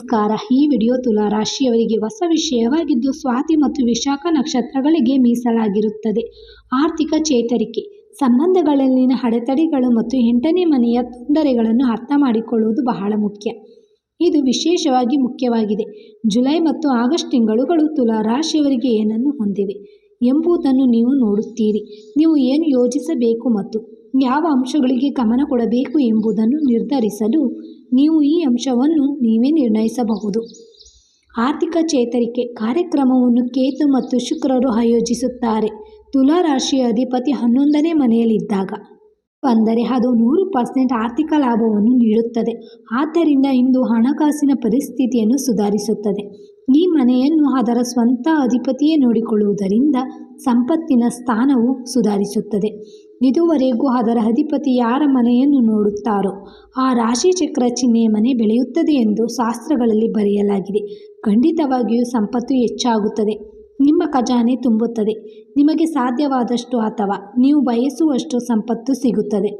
ನಮಸ್ಕಾರ. ಈ ವಿಡಿಯೋ ತುಲಾ ರಾಶಿಯವರಿಗೆ ಹೊಸ ವಿಷಯವಾಗಿದ್ದು ಸ್ವಾತಿ ಮತ್ತು ವಿಶಾಖ ನಕ್ಷತ್ರಗಳಿಗೆ ಮೀಸಲಾಗಿರುತ್ತದೆ. ಆರ್ಥಿಕ ಚೇತರಿಕೆ, ಸಂಬಂಧಗಳಲ್ಲಿನ ಅಡೆತಡೆಗಳು ಮತ್ತು 8ನೇ ಮನೆಯ ತೊಂದರೆಗಳನ್ನು ಅರ್ಥ ಮಾಡಿಕೊಳ್ಳುವುದು ಬಹಳ ಮುಖ್ಯ. ಇದು ವಿಶೇಷವಾಗಿ ಮುಖ್ಯವಾಗಿದೆ. ಜುಲೈ ಮತ್ತು ಆಗಸ್ಟ್ ತಿಂಗಳುಗಳು ತುಲಾ ರಾಶಿಯವರಿಗೆ ಏನನ್ನು ಹೊಂದಿವೆ ಎಂಬುದನ್ನು ನೀವು ನೋಡುತ್ತೀರಿ. ನೀವು ಏನು ಯೋಜಿಸಬೇಕು ಮತ್ತು ಯಾವ ಅಂಶಗಳಿಗೆ ಗಮನ ಕೊಡಬೇಕು ಎಂಬುದನ್ನು ನಿರ್ಧರಿಸಲು ನೀವು ಈ ಅಂಶವನ್ನು ನೀವೇ ನಿರ್ಣಯಿಸಬಹುದು. ಆರ್ಥಿಕ ಚೇತರಿಕೆ ಕಾರ್ಯಕ್ರಮವನ್ನು ಕೇತು ಮತ್ತು ಶುಕ್ರರು ಆಯೋಜಿಸುತ್ತಾರೆ. ತುಲಾ ರಾಶಿಯ ಅಧಿಪತಿ 11ನೇ ಮನೆಯಲ್ಲಿದ್ದಾಗ ಅಂದರೆ ಅದು 100% ಆರ್ಥಿಕ ಲಾಭವನ್ನು ನೀಡುತ್ತದೆ. ಆದ್ದರಿಂದ ಇಂದು ಹಣಕಾಸಿನ ಪರಿಸ್ಥಿತಿಯನ್ನು ಸುಧಾರಿಸುತ್ತದೆ. ಈ ಮನೆಯನ್ನು ಅದರ ಸ್ವಂತ ಅಧಿಪತಿಯೇ ನೋಡಿಕೊಳ್ಳುವುದರಿಂದ ಸಂಪತ್ತಿನ ಸ್ಥಾನವು ಸುಧಾರಿಸುತ್ತದೆ. ಇದುವರೆಗೂ ಅದರ ಅಧಿಪತಿ ಯಾರ ಮನೆಯನ್ನು ನೋಡುತ್ತಾರೋ ಆ ರಾಶಿ ಚಕ್ರ ಚಿಹ್ನೆಯ ಮನೆ ಬೆಳೆಯುತ್ತದೆ ಎಂದು ಶಾಸ್ತ್ರಗಳಲ್ಲಿ ಬರೆಯಲಾಗಿದೆ. ಖಂಡಿತವಾಗಿಯೂ ಸಂಪತ್ತು ಹೆಚ್ಚಾಗುತ್ತದೆ. ನಿಮ್ಮ ಖಜಾನೆ ತುಂಬುತ್ತದೆ. ನಿಮಗೆ ಸಾಧ್ಯವಾದಷ್ಟು ಅಥವಾ ನೀವು ಬಯಸುವಷ್ಟು ಸಂಪತ್ತು ಸಿಗುತ್ತದೆ.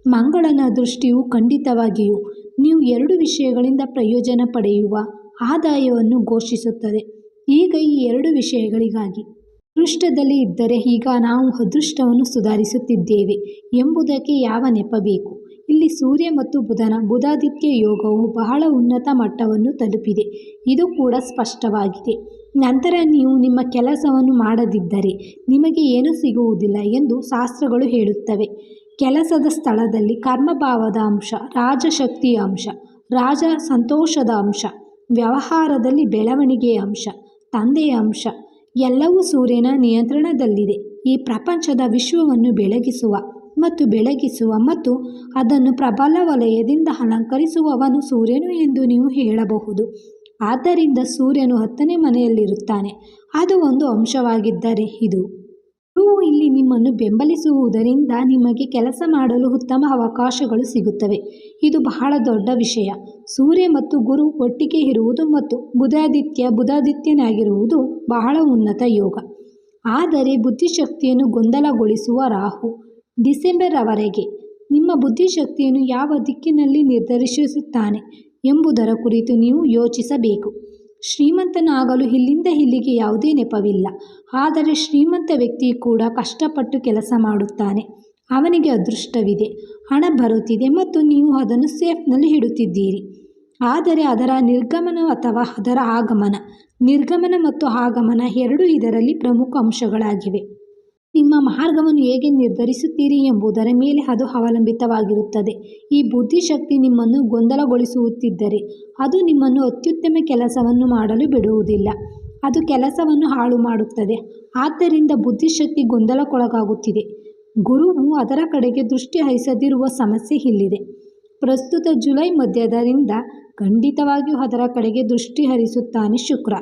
ಮಂಗಳನ ದೃಷ್ಟಿಯು ಖಂಡಿತವಾಗಿಯೂ ನೀವು 2 ವಿಷಯಗಳಿಂದ ಪ್ರಯೋಜನ ಪಡೆಯುವ ಆದಾಯವನ್ನು ಘೋಷಿಸುತ್ತದೆ. ಈಗ ಈ 2 ವಿಷಯಗಳಿಗಾಗಿ ಅದೃಷ್ಟದಲ್ಲಿ ಇದ್ದರೆ ಈಗ ನಾವು ಅದೃಷ್ಟವನ್ನು ಸುಧಾರಿಸುತ್ತಿದ್ದೇವೆ ಎಂಬುದಕ್ಕೆ ಯಾವ ನೆಪ ಬೇಕು? ಇಲ್ಲಿ ಸೂರ್ಯ ಮತ್ತು ಬುಧನ ಬುಧಾದಿತ್ಯ ಯೋಗವು ಬಹಳ ಉನ್ನತ ಮಟ್ಟವನ್ನು ತಲುಪಿದೆ. ಇದು ಕೂಡ ಸ್ಪಷ್ಟವಾಗಿದೆ. ನಂತರ ನೀವು ನಿಮ್ಮ ಕೆಲಸವನ್ನು ಮಾಡದಿದ್ದರೆ ನಿಮಗೆ ಏನೂ ಸಿಗುವುದಿಲ್ಲ ಎಂದು ಶಾಸ್ತ್ರಗಳು ಹೇಳುತ್ತವೆ. ಕೆಲಸದ ಸ್ಥಳದಲ್ಲಿ ಕರ್ಮಭಾವದ ಅಂಶ, ರಾಜಶಕ್ತಿಯ ಅಂಶ, ರಾಜ ಸಂತೋಷದ ಅಂಶ, ವ್ಯವಹಾರದಲ್ಲಿ ಬೆಳವಣಿಗೆಯ ಅಂಶ, ತಂದೆಯ ಅಂಶ ಎಲ್ಲವೂ ಸೂರ್ಯನ ನಿಯಂತ್ರಣದಲ್ಲಿದೆ. ಈ ಪ್ರಪಂಚದ ವಿಶ್ವವನ್ನು ಬೆಳಗಿಸುವ ಮತ್ತು ಅದನ್ನು ಪ್ರಬಲ ವಲಯದಿಂದ ಅಲಂಕರಿಸುವವನು ಸೂರ್ಯನು ಎಂದು ನೀವು ಹೇಳಬಹುದು. ಆದ್ದರಿಂದ ಸೂರ್ಯನು 10ನೇ ಮನೆಯಲ್ಲಿರುತ್ತಾನೆ. ಅದು ಒಂದು ಅಂಶವಾಗಿದ್ದರೆ ಇದು ಗುರುವು ಇಲ್ಲಿ ನಿಮ್ಮನ್ನು ಬೆಂಬಲಿಸುವುದರಿಂದ ನಿಮಗೆ ಕೆಲಸ ಮಾಡಲು ಉತ್ತಮ ಅವಕಾಶಗಳು ಸಿಗುತ್ತವೆ. ಇದು ಬಹಳ ದೊಡ್ಡ ವಿಷಯ. ಸೂರ್ಯ ಮತ್ತು ಗುರು ಒಟ್ಟಿಗೆ ಇರುವುದು ಮತ್ತು ಬುಧಾದಿತ್ಯನಾಗಿರುವುದು ಬಹಳ ಉನ್ನತ ಯೋಗ. ಆದರೆ ಬುದ್ಧಿಶಕ್ತಿಯನ್ನು ಗೊಂದಲಗೊಳಿಸುವ ರಾಹು ಡಿಸೆಂಬರ್ ರವರೆಗೆ ನಿಮ್ಮ ಬುದ್ಧಿಶಕ್ತಿಯನ್ನು ಯಾವ ದಿಕ್ಕಿನಲ್ಲಿ ನಿರ್ದೇಶಿಸುತ್ತಾನೆ ಎಂಬುದರ ಕುರಿತು ನೀವು ಯೋಚಿಸಬೇಕು. ಶ್ರೀಮಂತನಾಗಲು ಇಲ್ಲಿಂದ ಇಲ್ಲಿಗೆ ಯಾವುದೇ ನೆಪವಿಲ್ಲ. ಆದರೆ ಶ್ರೀಮಂತ ವ್ಯಕ್ತಿ ಕೂಡ ಕಷ್ಟಪಟ್ಟು ಕೆಲಸ ಮಾಡುತ್ತಾನೆ. ಅವನಿಗೆ ಅದೃಷ್ಟವಿದೆ, ಹಣ ಬರುತ್ತಿದೆ ಮತ್ತು ನೀವು ಅದನ್ನು ಸೇಫ್ನಲ್ಲಿ ಇಡುತ್ತಿದ್ದೀರಿ. ಆದರೆ ಅದರ ನಿರ್ಗಮನ ಅಥವಾ ಅದರ ಆಗಮನ, ನಿರ್ಗಮನ ಮತ್ತು ಆಗಮನ ಎರಡೂ ಇದರಲ್ಲಿ ಪ್ರಮುಖ ಅಂಶಗಳಾಗಿವೆ. ನಿಮ್ಮ ಮಾರ್ಗವನ್ನು ಹೇಗೆ ನಿರ್ಧರಿಸುತ್ತೀರಿ ಎಂಬುದರ ಮೇಲೆ ಅದು ಅವಲಂಬಿತವಾಗಿರುತ್ತದೆ. ಈ ಬುದ್ಧಿಶಕ್ತಿ ನಿಮ್ಮನ್ನು ಗೊಂದಲಗೊಳಿಸುತ್ತಿದ್ದರೆ ಅದು ನಿಮ್ಮನ್ನು ಅತ್ಯುತ್ತಮ ಕೆಲಸವನ್ನು ಮಾಡಲು ಬಿಡುವುದಿಲ್ಲ. ಅದು ಕೆಲಸವನ್ನು ಹಾಳು ಮಾಡುತ್ತದೆ. ಆದ್ದರಿಂದ ಬುದ್ಧಿಶಕ್ತಿ ಗೊಂದಲಕ್ಕೊಳಗಾಗುತ್ತಿದೆ. ಗುರುವು ಅದರ ಕಡೆಗೆ ದೃಷ್ಟಿ ಹರಿಸದಿರುವ ಸಮಸ್ಯೆ ಇಲ್ಲಿದೆ. ಪ್ರಸ್ತುತ ಜುಲೈ ಮಧ್ಯದಿಂದ ಖಂಡಿತವಾಗಿಯೂ ಅದರ ಕಡೆಗೆ ದೃಷ್ಟಿ ಹರಿಸುತ್ತಾನೆ ಶುಕ್ರ.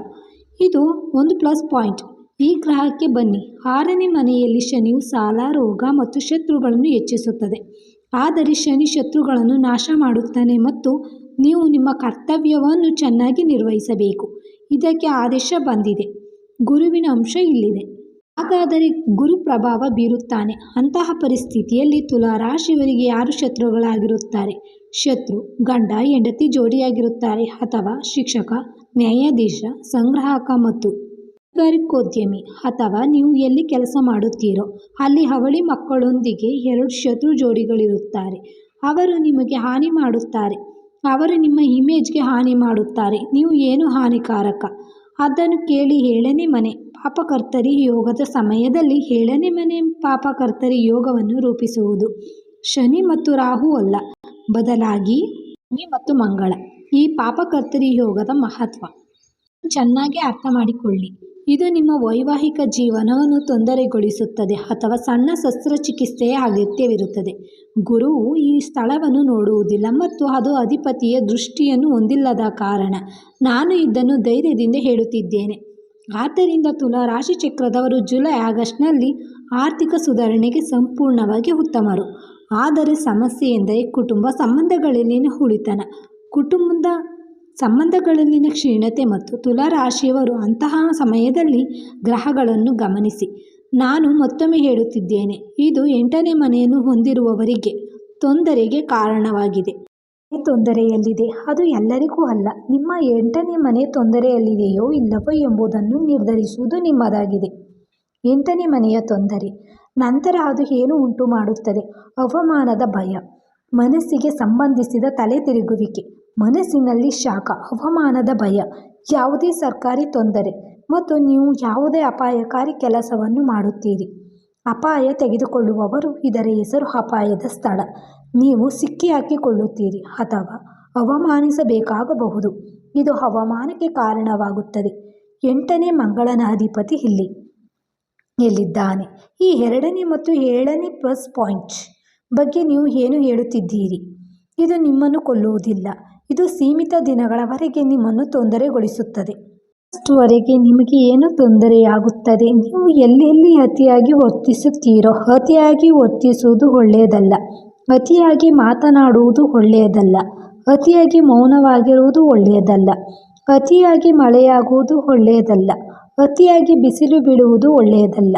ಇದು ಒಂದು ಪ್ಲಸ್ ಪಾಯಿಂಟ್. ಈ ಗ್ರಹಕ್ಕೆ ಬನ್ನಿ. 6ನೇ ಮನೆಯಲ್ಲಿ ಶನಿಯು ಸಾಲ, ರೋಗ ಮತ್ತು ಶತ್ರುಗಳನ್ನು ಹೆಚ್ಚಿಸುತ್ತದೆ. ಆದರೆ ಶನಿ ಶತ್ರುಗಳನ್ನು ನಾಶ ಮಾಡುತ್ತಾನೆ ಮತ್ತು ನೀವು ನಿಮ್ಮ ಕರ್ತವ್ಯವನ್ನು ಚೆನ್ನಾಗಿ ನಿರ್ವಹಿಸಬೇಕು. ಇದಕ್ಕೆ ಆದೇಶ ಬಂದಿದೆ. ಗುರುವಿನ ಅಂಶ ಇಲ್ಲಿದೆ. ಹಾಗಾದರೆ ಗುರು ಪ್ರಭಾವ ಬೀರುತ್ತಾನೆ. ಅಂತಹ ಪರಿಸ್ಥಿತಿಯಲ್ಲಿ ತುಲಾ ರಾಶಿಯವರಿಗೆ ಯಾರು ಶತ್ರುಗಳಾಗಿರುತ್ತಾರೆ? ಶತ್ರು ಗಂಡ ಹೆಂಡತಿ ಜೋಡಿಯಾಗಿರುತ್ತಾರೆ ಅಥವಾ ಶಿಕ್ಷಕ, ನ್ಯಾಯಾಧೀಶ, ಸಂಗ್ರಾಹಕ ಮತ್ತು ಕೈಗಾರಿಕೋದ್ಯಮಿ ಅಥವಾ ನೀವು ಎಲ್ಲಿ ಕೆಲಸ ಮಾಡುತ್ತೀರೋ ಅಲ್ಲಿ ಅವಳಿ ಮಕ್ಕಳೊಂದಿಗೆ 2 ಶತ್ರು ಜೋಡಿಗಳಿರುತ್ತಾರೆ. ಅವರು ನಿಮಗೆ ಹಾನಿ ಮಾಡುತ್ತಾರೆ. ಅವರು ನಿಮ್ಮ ಇಮೇಜ್ಗೆ ಹಾನಿ ಮಾಡುತ್ತಾರೆ. ನೀವು ಏನು ಹಾನಿಕಾರಕ ಅದನ್ನು ಕೇಳಿ. 7ನೇ ಮನೆ ಪಾಪಕರ್ತರಿ ಯೋಗದ ಸಮಯದಲ್ಲಿ 7ನೇ ಮನೆ ಪಾಪಕರ್ತರಿ ಯೋಗವನ್ನು ರೂಪಿಸುವುದು ಶನಿ ಮತ್ತು ರಾಹು ಅಲ್ಲ, ಬದಲಾಗಿ ಶನಿ ಮತ್ತು ಮಂಗಳ. ಈ ಪಾಪಕರ್ತರಿ ಯೋಗದ ಮಹತ್ವ ಚೆನ್ನಾಗಿ ಅರ್ಥ ಮಾಡಿಕೊಳ್ಳಿ. ಇದು ನಿಮ್ಮ ವೈವಾಹಿಕ ಜೀವನವನ್ನು ತೊಂದರೆಗೊಳಿಸುತ್ತದೆ ಅಥವಾ ಸಣ್ಣ ಶಸ್ತ್ರಚಿಕಿತ್ಸೆಯ ಅಗತ್ಯವಿರುತ್ತದೆ. ಗುರುವು ಈ ಸ್ಥಳವನ್ನು ನೋಡುವುದಿಲ್ಲ ಮತ್ತು ಅದು ಅಧಿಪತಿಯ ದೃಷ್ಟಿಯನ್ನು ಹೊಂದಿಲ್ಲದ ಕಾರಣ ನಾನು ಇದನ್ನು ಧೈರ್ಯದಿಂದ ಹೇಳುತ್ತಿದ್ದೇನೆ. ಆದ್ದರಿಂದ ತುಲಾ ರಾಶಿ ಚಕ್ರದವರು ಜುಲೈ ಆಗಸ್ಟ್ನಲ್ಲಿ ಆರ್ಥಿಕ ಸುಧಾರಣೆಗೆ ಸಂಪೂರ್ಣವಾಗಿ ಉತ್ತಮರು. ಆದರೆ ಸಮಸ್ಯೆ ಎಂದರೆ ಕುಟುಂಬ ಸಂಬಂಧಗಳಲ್ಲಿನ ಹುಳಿತನ, ಕುಟುಂಬದ ಸಂಬಂಧಗಳಲ್ಲಿನ ಕ್ಷೀಣತೆ ಮತ್ತು ತುಲಾ ರಾಶಿಯವರು ಅಂತಹ ಸಮಯದಲ್ಲಿ ಗ್ರಹಗಳನ್ನು ಗಮನಿಸಿ. ನಾನು ಮತ್ತೊಮ್ಮೆ ಹೇಳುತ್ತಿದ್ದೇನೆ, ಇದು 8ನೇ ಮನೆಯನ್ನು ಹೊಂದಿರುವವರಿಗೆ ತೊಂದರೆಗೆ ಕಾರಣವಾಗಿದೆ. ತೊಂದರೆಯಲ್ಲಿದೆ, ಅದು ಎಲ್ಲರಿಗೂ ಅಲ್ಲ. ನಿಮ್ಮ 8ನೇ ಮನೆ ತೊಂದರೆಯಲ್ಲಿದೆಯೋ ಇಲ್ಲವೋ ಎಂಬುದನ್ನು ನಿರ್ಧರಿಸುವುದು ನಿಮ್ಮದಾಗಿದೆ. 8ನೇ ಮನೆಯ ತೊಂದರೆ ನಂತರ ಅದು ಏನು ಉಂಟು ಮಾಡುತ್ತದೆ? ಅವಮಾನದ ಭಯ, ಮನಸ್ಸಿಗೆ ಸಂಬಂಧಿಸಿದ ತಲೆ ತಿರುಗುವಿಕೆ, ಮನಸ್ಸಿನಲ್ಲಿ ಶಾಖ, ಅವಮಾನದ ಭಯ, ಯಾವುದೇ ಸರ್ಕಾರಿ ತೊಂದರೆ ಮತ್ತು ನೀವು ಯಾವುದೇ ಅಪಾಯಕಾರಿ ಕೆಲಸವನ್ನು ಮಾಡುತ್ತೀರಿ. ಅಪಾಯ ತೆಗೆದುಕೊಳ್ಳುವವರು, ಇದರ ಹೆಸರು ಅಪಾಯದ ಸ್ಥಳ. ನೀವು ಸಿಕ್ಕಿಹಾಕಿಕೊಳ್ಳುತ್ತೀರಿ ಅಥವಾ ಅವಮಾನಿಸಬೇಕಾಗಬಹುದು. ಇದು ಅವಮಾನಕ್ಕೆ ಕಾರಣವಾಗುತ್ತದೆ. 8ನೇ ಮಂಗಳನ ಅಧಿಪತಿ ಎಲ್ಲಿದ್ದಾನೆ? ಈ 2ನೇ ಮತ್ತು 7ನೇ ಪ್ಲಸ್ ಪಾಯಿಂಟ್ ಬಗ್ಗೆ ನೀವು ಏನು ಹೇಳುತ್ತಿದ್ದೀರಿ? ಇದು ನಿಮ್ಮನ್ನು ಕೊಲ್ಲುವುದಿಲ್ಲ. ಇದು ಸೀಮಿತ ದಿನಗಳವರೆಗೆ ನಿಮ್ಮನ್ನು ತೊಂದರೆಗೊಳಿಸುತ್ತದೆ. ಅಷ್ಟುವರೆಗೆ ನಿಮಗೆ ಏನು ತೊಂದರೆಯಾಗುತ್ತದೆ? ನೀವು ಎಲ್ಲೆಲ್ಲಿ ಅತಿಯಾಗಿ ವರ್ತಿಸುತ್ತೀರೋ. ಅತಿಯಾಗಿ ವರ್ತಿಸುವುದು ಒಳ್ಳೆಯದಲ್ಲ. ಅತಿಯಾಗಿ ಮಾತನಾಡುವುದು ಒಳ್ಳೆಯದಲ್ಲ. ಅತಿಯಾಗಿ ಮೌನವಾಗಿರುವುದು ಒಳ್ಳೆಯದಲ್ಲ. ಅತಿಯಾಗಿ ಮಳೆಯಾಗುವುದು ಒಳ್ಳೆಯದಲ್ಲ. ಅತಿಯಾಗಿ ಬಿಸಿಲು ಬೀಳುವುದು ಒಳ್ಳೆಯದಲ್ಲ.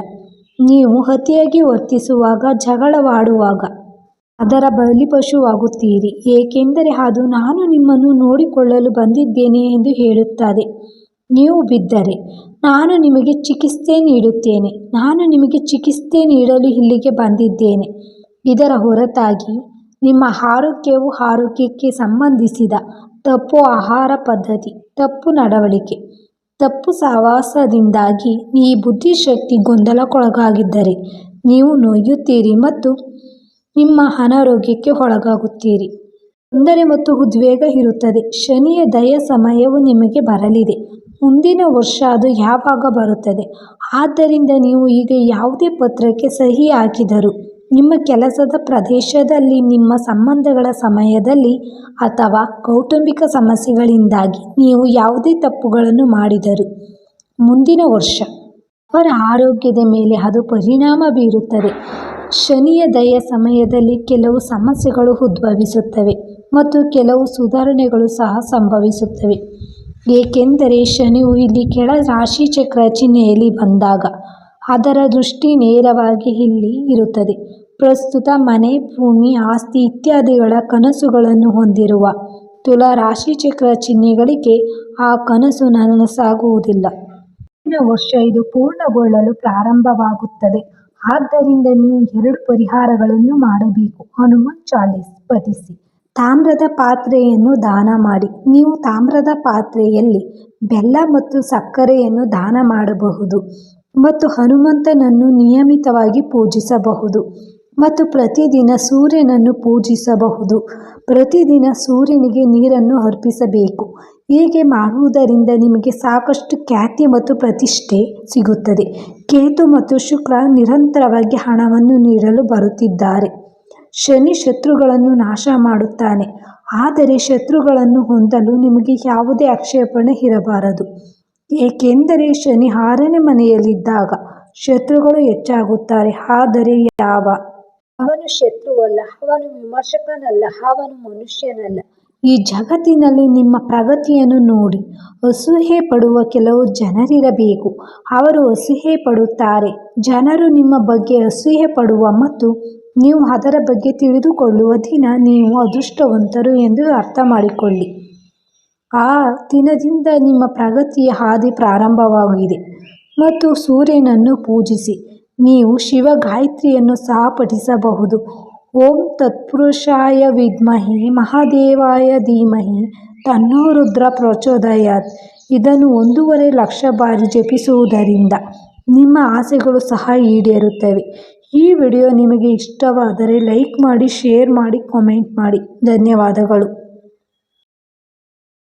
ನೀವು ಅತಿಯಾಗಿ ವರ್ತಿಸುವಾಗ, ಜಗಳವಾಡುವಾಗ ಅದರ ಬಲಿಪಶುವಾಗುತ್ತೀರಿ. ಏಕೆಂದರೆ ಅದು ನಾನು ನಿಮ್ಮನ್ನು ನೋಡಿಕೊಳ್ಳಲು ಬಂದಿದ್ದೇನೆ ಎಂದು ಹೇಳುತ್ತದೆ. ನೀವು ಬಿದ್ದರೆ ನಾನು ನಿಮಗೆ ಚಿಕಿತ್ಸೆ ನೀಡುತ್ತೇನೆ. ನಾನು ನಿಮಗೆ ಚಿಕಿತ್ಸೆ ನೀಡಲು ಇಲ್ಲಿಗೆ ಬಂದಿದ್ದೇನೆ. ಇದರ ಹೊರತಾಗಿ ನಿಮ್ಮ ಆರೋಗ್ಯಕ್ಕೆ ಸಂಬಂಧಿಸಿದ ತಪ್ಪು ಆಹಾರ ಪದ್ಧತಿ, ತಪ್ಪು ನಡವಳಿಕೆ, ತಪ್ಪು ಸಹವಾಸದಿಂದಾಗಿ ಈ ಬುದ್ಧಿಶಕ್ತಿ ಗೊಂದಲಕ್ಕೊಳಗಾಗಿದ್ದರೆ ನೀವು ನೋಯುತ್ತೀರಿ ಮತ್ತು ನಿಮ್ಮ ಅನಾರೋಗ್ಯಕ್ಕೆ ಒಳಗಾಗುತ್ತೀರಿ. ತೊಂದರೆ ಮತ್ತು ಉದ್ವೇಗ ಇರುತ್ತದೆ. ಶನಿಯ ದಯ ಸಮಯವು ನಿಮಗೆ ಬರಲಿದೆ. ಮುಂದಿನ ವರ್ಷ ಅದು ಯಾವಾಗ ಬರುತ್ತದೆ? ಆದ್ದರಿಂದ ನೀವು ಈಗ ಯಾವುದೇ ಪತ್ರಕ್ಕೆ ಸಹಿ ಹಾಕಿದರೂ, ನಿಮ್ಮ ಕೆಲಸದ ಪ್ರದೇಶದಲ್ಲಿ, ನಿಮ್ಮ ಸಂಬಂಧಗಳ ಸಮಯದಲ್ಲಿ ಅಥವಾ ಕೌಟುಂಬಿಕ ಸಮಸ್ಯೆಗಳಿಂದಾಗಿ ನೀವು ಯಾವುದೇ ತಪ್ಪುಗಳನ್ನು ಮಾಡಿದರೂ ಮುಂದಿನ ವರ್ಷ ಅವರ ಆರೋಗ್ಯದ ಮೇಲೆ ಅದು ಪರಿಣಾಮ ಬೀರುತ್ತದೆ. ಶನಿಯ ದಯ ಸಮಯದಲ್ಲಿ ಕೆಲವು ಸಮಸ್ಯೆಗಳು ಉದ್ಭವಿಸುತ್ತವೆ ಮತ್ತು ಕೆಲವು ಸುಧಾರಣೆಗಳು ಸಹ ಸಂಭವಿಸುತ್ತವೆ. ಏಕೆಂದರೆ ಶನಿಯು ಇಲ್ಲಿ ಕೆಳ ರಾಶಿಚಕ್ರ ಚಿಹ್ನೆಯಲ್ಲಿ ಬಂದಾಗ ಅದರ ದೃಷ್ಟಿ ನೇರವಾಗಿ ಇಲ್ಲಿ ಇರುತ್ತದೆ. ಪ್ರಸ್ತುತ ಮನೆ, ಭೂಮಿ, ಆಸ್ತಿ ಇತ್ಯಾದಿಗಳ ಕನಸುಗಳನ್ನು ಹೊಂದಿರುವ ತುಲಾ ರಾಶಿಚಕ್ರ ಚಿಹ್ನೆಗಳಿಗೆ ಆ ಕನಸು ನನಸಾಗುವುದಿಲ್ಲ. ಮುಂದಿನ ವರ್ಷ ಇದು ಪೂರ್ಣಗೊಳ್ಳಲು ಪ್ರಾರಂಭವಾಗುತ್ತದೆ. ಆದ್ದರಿಂದ ನೀವು 2 ಪರಿಹಾರಗಳನ್ನು ಮಾಡಬೇಕು. ಹನುಮಾನ್ ಚಾಲೀಸ್ ಪಠಿಸಿ. ತಾಮ್ರದ ಪಾತ್ರೆಯನ್ನು ದಾನ ಮಾಡಿ. ನೀವು ತಾಮ್ರದ ಪಾತ್ರೆಯಲ್ಲಿ ಬೆಲ್ಲ ಮತ್ತು ಸಕ್ಕರೆಯನ್ನು ದಾನ ಮಾಡಬಹುದು ಮತ್ತು ಹನುಮಂತನನ್ನು ನಿಯಮಿತವಾಗಿ ಪೂಜಿಸಬಹುದು ಮತ್ತು ಪ್ರತಿದಿನ ಸೂರ್ಯನನ್ನು ಪೂಜಿಸಬಹುದು. ಪ್ರತಿದಿನ ಸೂರ್ಯನಿಗೆ ನೀರನ್ನು ಅರ್ಪಿಸಬೇಕು. ಹೀಗೆ ಮಾಡುವುದರಿಂದ ನಿಮಗೆ ಸಾಕಷ್ಟು ಖ್ಯಾತಿ ಮತ್ತು ಪ್ರತಿಷ್ಠೆ ಸಿಗುತ್ತದೆ. ಕೇತು ಮತ್ತು ಶುಕ್ರ ನಿರಂತರವಾಗಿ ಹಣವನ್ನು ನೀಡಲು ಬರುತ್ತಿದ್ದಾರೆ. ಶನಿ ಶತ್ರುಗಳನ್ನು ನಾಶ ಮಾಡುತ್ತಾನೆ. ಆದರೆ ಶತ್ರುಗಳನ್ನು ಹೊಂದಲು ನಿಮಗೆ ಯಾವುದೇ ಆಕ್ಷೇಪಣೆ ಇರಬಾರದು. ಏಕೆಂದರೆ ಶನಿ 6ನೇ ಮನೆಯಲ್ಲಿದ್ದಾಗ ಶತ್ರುಗಳು ಹೆಚ್ಚಾಗುತ್ತಾರೆ. ಆದರೆ ಅವನು ಶತ್ರುವಲ್ಲ, ಅವನು ವಿಮರ್ಶಕನಲ್ಲ, ಅವನು ಮನುಷ್ಯನಲ್ಲ. ಈ ಜಗತ್ತಿನಲ್ಲಿ ನಿಮ್ಮ ಪ್ರಗತಿಯನ್ನು ನೋಡಿ ಅಸೂಯೆ ಪಡುವ ಕೆಲವು ಜನರಿರಬೇಕು. ಅವರು ಅಸೂಯೆ ಪಡುತ್ತಾರೆ. ಜನರು ನಿಮ್ಮ ಬಗ್ಗೆ ಅಸೂಯೆ ಪಡುವ ಮತ್ತು ನೀವು ಅದರ ಬಗ್ಗೆ ತಿಳಿದುಕೊಳ್ಳುವ ದಿನ ನೀವು ಅದೃಷ್ಟವಂತರು ಎಂದು ಅರ್ಥ ಮಾಡಿಕೊಳ್ಳಿ. ಆ ದಿನದಿಂದ ನಿಮ್ಮ ಪ್ರಗತಿಯ ಹಾದಿ ಪ್ರಾರಂಭವಾಗಿದೆ. ಮತ್ತು ಸೂರ್ಯನನ್ನು ಪೂಜಿಸಿ. ನೀವು ಶಿವ ಗಾಯತ್ರಿಯನ್ನು ಸಹ ಪಠಿಸಬಹುದು. ಓಂ ತತ್ಪುರುಷಾಯ ವಿದ್ಮಹೆ ಮಹಾದೇವಾಯ ಧೀಮಹಿ ತನ್ನೋ ರುದ್ರ ಪ್ರಚೋದಯಾತ್. ಇದನ್ನು 1.5 ಲಕ್ಷ ಬಾರಿ ಜಪಿಸುವುದರಿಂದ ನಿಮ್ಮ ಆಸೆಗಳು ಸಹ ಈಡೇರುತ್ತವೆ. ಈ ವಿಡಿಯೋ ನಿಮಗೆ ಇಷ್ಟವಾದರೆ ಲೈಕ್ ಮಾಡಿ, ಶೇರ್ ಮಾಡಿ, ಕಾಮೆಂಟ್ ಮಾಡಿ. ಧನ್ಯವಾದಗಳು.